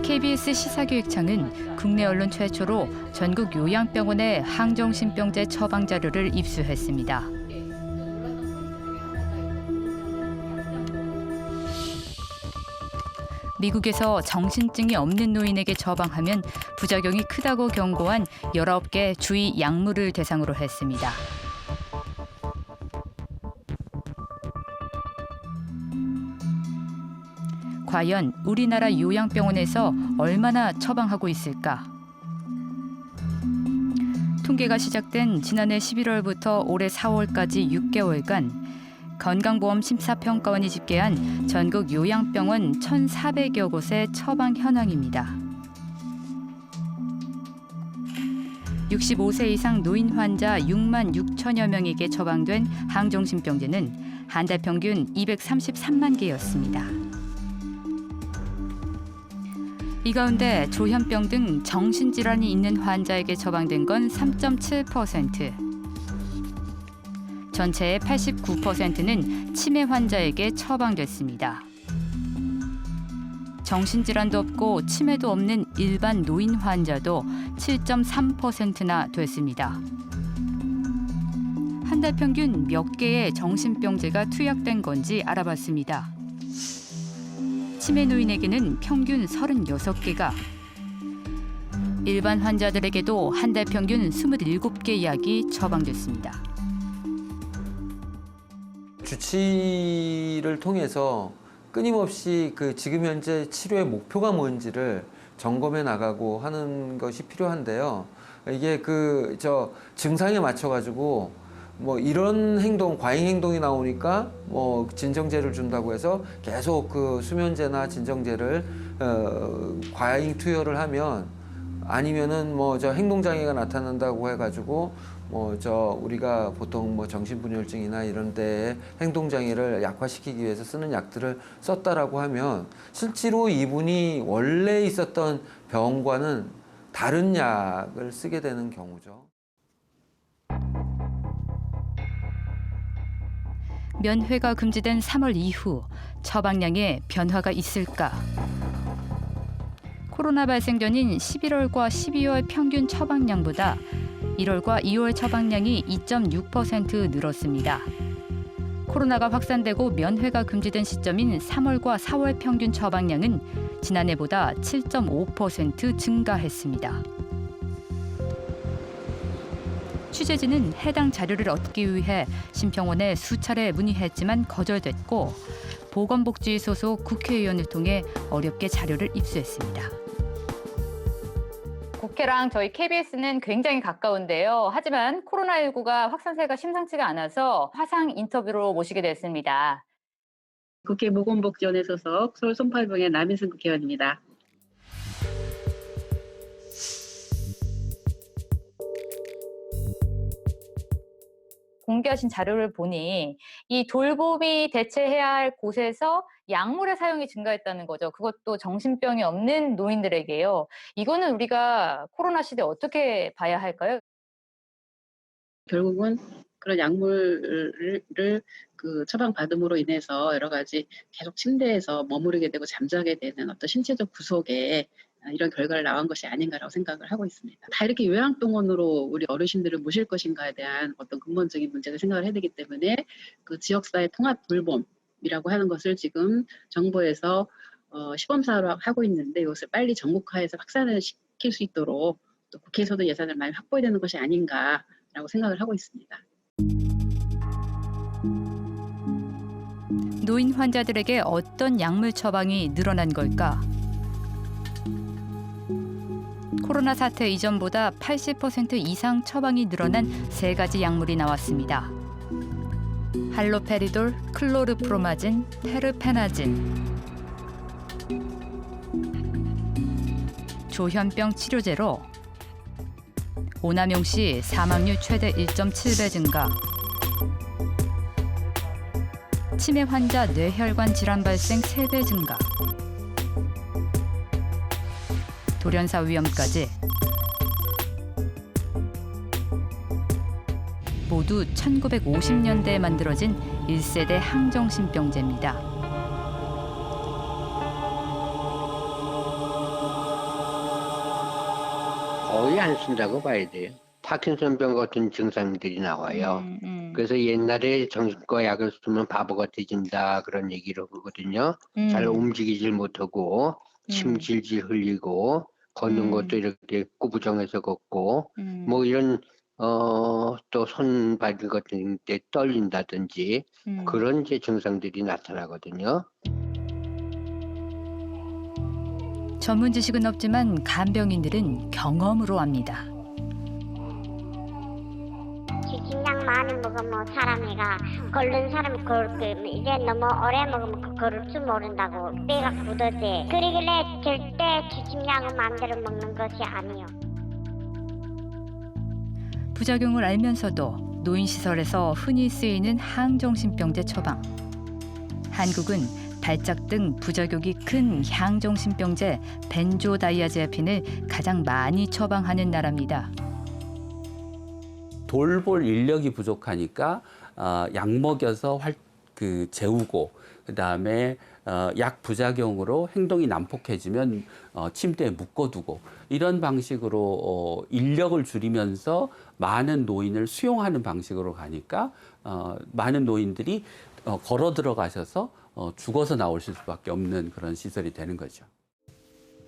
KBS 시사기획청은 국내 언론 최초로 전국 요양병원의 항정신병제 처방 자료를 입수했습니다. 미국에서 정신증이 없는 노인에게 처방하면 부작용이 크다고 경고한 19개 주의 약물을 대상으로 했습니다. 과연 우리나라 요양병원에서 얼마나 처방하고 있을까? 통계가 시작된 지난해 11월부터 올해 4월까지 6개월간 건강보험 심사평가원이 집계한 전국 요양병원 1,400여 곳의 처방 현황입니다. 65세 이상 노인 환자 6만 6천여 명에게 처방된 항정신병제는 한 달 평균 233만 개였습니다. 이 가운데 조현병 등 정신질환이 있는 환자에게 처방된 건 3.7%. 전체의 89%는 치매 환자에게 처방됐습니다. 정신질환도 없고 치매도 없는 일반 노인 환자도 7.3%나 됐습니다. 한 달 평균 몇 개의 정신병제가 투약된 건지 알아봤습니다. 치매 노인에게는 평균 36개가, 일반 환자들에게도 한 달 평균 27개 약이 처방됐습니다. 주치를 통해서 끊임없이 지금 현재 치료의 목표가 뭔지를 점검해 나가고 하는 것이 필요한데요. 이게 증상에 맞춰가지고 이런 행동, 과잉 행동이 나오니까 진정제를 준다고 해서 계속 수면제나 진정제를 과잉 투여를 하면, 아니면은 행동장애가 나타난다고 해가지고 우리가 보통 정신분열증이나 이런 데에 행동장애를 약화시키기 위해서 쓰는 약들을 썼다라고 하면 실제로 이분이 원래 있었던 병과는 다른 약을 쓰게 되는 경우죠. 면회가 금지된 3월 이후 처방량에 변화가 있을까? 코로나 발생 전인 11월과 12월 평균 처방량보다 1월과 2월 처방량이 2.6% 늘었습니다. 코로나가 확산되고 면회가 금지된 시점인 3월과 4월 평균 처방량은 지난해보다 7.5% 증가했습니다. 취재진은 해당 자료를 얻기 위해 심평원에 수차례 문의했지만 거절됐고, 보건복지 소속 국회의원을 통해 어렵게 자료를 입수했습니다. 국회랑 저희 KBS는 굉장히 가까운데요. 하지만 코로나19가 확산세가 심상치가 않아서 화상 인터뷰로 모시게 됐습니다. 국회 보건복지원회 소속 서울 송파병의 남인승 국회의원입니다. 공개하신 자료를 보니 이 돌봄이 대체해야 할 곳에서 약물의 사용이 증가했다는 거죠. 그것도 정신병이 없는 노인들에게요. 이거는 우리가 코로나 시대에 어떻게 봐야 할까요? 결국은 그런 약물을 처방받음으로 인해서 여러 가지 계속 침대에서 머무르게 되고 잠자게 되는 어떤 신체적 구속에 이런 결과를 나온 것이 아닌가라고 생각을 하고 있습니다. 다 이렇게 요양병원으로 우리 어르신들을 모실 것인가에 대한 어떤 근본적인 문제를 생각을 해야 되기 때문에 지역사회 통합 돌봄이라고 하는 것을 지금 정부에서 시범사업을 하고 있는데, 이것을 빨리 전국화해서 확산을 시킬 수 있도록 또 국회에서도 예산을 많이 확보해야 되는 것이 아닌가라고 생각을 하고 있습니다. 노인 환자들에게 어떤 약물 처방이 늘어난 걸까? 코로나 사태 이전보다 80% 이상 처방이 늘어난 3가지 약물이 나왔습니다. 할로페리돌, 클로르프로마진, 테르페나진. 조현병 치료제로 오남용 씨 사망률 최대 1.7배 증가. 치매 환자 뇌혈관 질환 발생 3배 증가. 돌연사 위험까지. 모두 1950년대에 만들어진 1세대 항정신병제입니다. 거의 안 쓴다고 봐야 돼요. 파킨슨병 같은 증상들이 나와요. 그래서 옛날에 정신과 약을 쓰면 바보가 되진다 그런 얘기를 하거든요. 잘 움직이질 못하고 침 질질 흘리고 걷는 것도 이렇게 구부정해서 걷고 뭐 이런 또 손발 같은 데 떨린다든지 그런 이제 증상들이 나타나거든요. 전문 지식은 없지만 간병인들은 경험으로 압니다. 지진약 많이 먹으면 사람이가 걸른 사람 이제 너무 오래 먹으면 걸을 줄 모른다고 뼈가 굳어지. 그러길래 절대 지진약을 마음대로 먹는 것이 아니요. 부작용을 알면서도 노인시설에서 흔히 쓰이는 항정신병제 처방. 한국은 발작 등 부작용이 큰 향정신병제 벤조다이아제아핀을 가장 많이 처방하는 나라입니다. 돌볼 인력이 부족하니까 약 먹여서 재우고 그다음에 약 부작용으로 행동이 난폭해지면 침대에 묶어두고 이런 방식으로 인력을 줄이면서 많은 노인을 수용하는 방식으로 가니까 많은 노인들이 걸어 들어가셔서 죽어서 나오실 수밖에 없는 그런 시설이 되는 거죠.